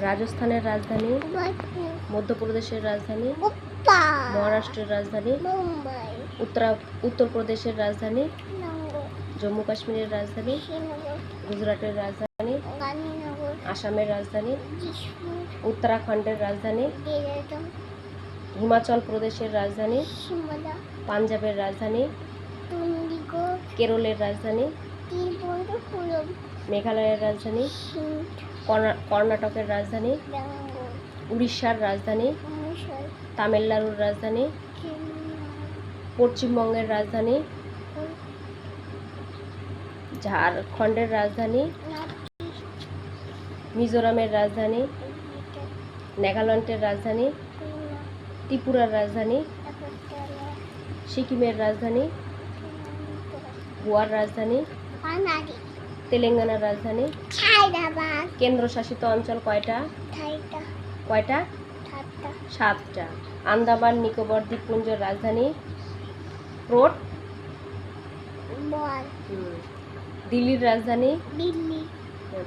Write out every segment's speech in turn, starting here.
রাজস্থানের রাজধানী, মধ্যপ্রদেশের রাজধানী, মহারাষ্ট্রের রাজধানী, উত্তরপ্রদেশের রাজধানী, জম্মু কাশ্মীরের রাজধানী, গুজরাটের রাজধানী, আসামের রাজধানী, উত্তরাখণ্ডের রাজধানী, হিমাচল প্রদেশের রাজধানী, পাঞ্জাবের রাজধানী, কেরলের রাজধানী, মেঘালয়ের রাজধানী, কর্ণাটকের রাজধানী, উড়িষ্যার রাজধানী, তামিলনাড়ুর রাজধানী, পশ্চিমবঙ্গের রাজধানী, ঝাড়খণ্ডের রাজধানী, মিজোরামের রাজধানী, নাগাল্যান্ডের রাজধানী, ত্রিপুরার রাজধানী, সিকিমের রাজধানী, গোয়ার রাজধানী, তেলেঙ্গানার রাজধানী। কেন্দ্রশাসিত অঞ্চল কয়টা? 7টা। আন্দামান নিকোবর দ্বীপপুঞ্জের রাজধানী? পোর্ট দিল্লির রাজধানী?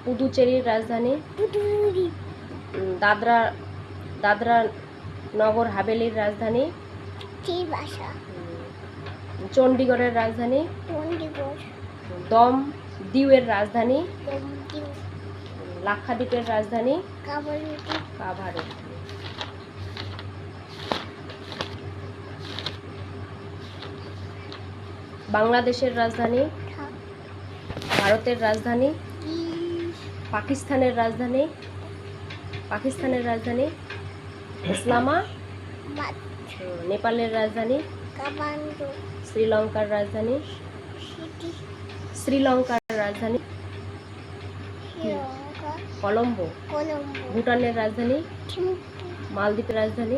পুদুচেরির রাজধানী? দাদরা নগর হাভেলির রাজধানী? চণ্ডীগড়ের রাজধানী? দম দিউয়ের রাজধানী? লাক্ষাদ্বীপের রাজধানী? কাভারতি। বাংলাদেশের রাজধানী? ভারতের রাজধানী? পাকিস্তানের রাজধানী? ইসলামাবাদ। নেপালের রাজধানী? শ্রীলঙ্কার রাজধানী? কলম্বো। ভুটানের রাজধানী? মালদ্বীপের রাজধানী?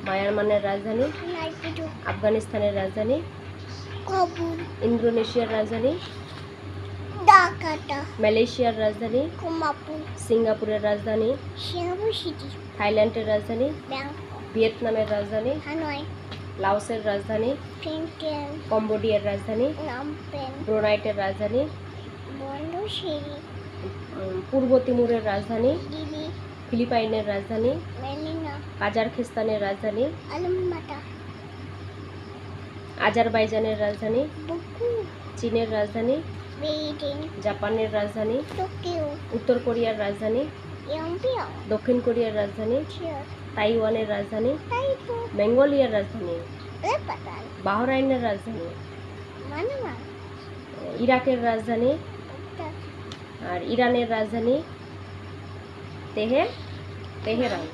মায়ানমারের রাজধানী? আফগানিস্তানের রাজধানী? ইন্দোনেশিয়ার রাজধানী? মালয়েশিয়ার রাজধানী? সিঙ্গাপুরের রাজধানী? থাইল্যান্ডের রাজধানী? ভিয়েতনামের রাজধানী? লাওসের রাজধানী? কম্বোডিয়ার রাজধানী? ব্রুনাইয়ের রাজধানী? পূর্ব তিমুরের রাজধানী? ফিলিপাইনের রাজধানী? কাজাখস্তানের রাজধানী? আজারবাইজানের রাজধানী? চীনের রাজধানী? জাপানের রাজধানী? উত্তর কোরিয়ার রাজধানী? দক্ষিণ কোরিয়ার রাজধানী? তাইওয়ানের রাজধানী? মঙ্গোলিয়ার রাজধানী? বাহরাইনের রাজধানী? ইরাকের রাজধানী? আর ইরানের রাজধানী? তেহরান।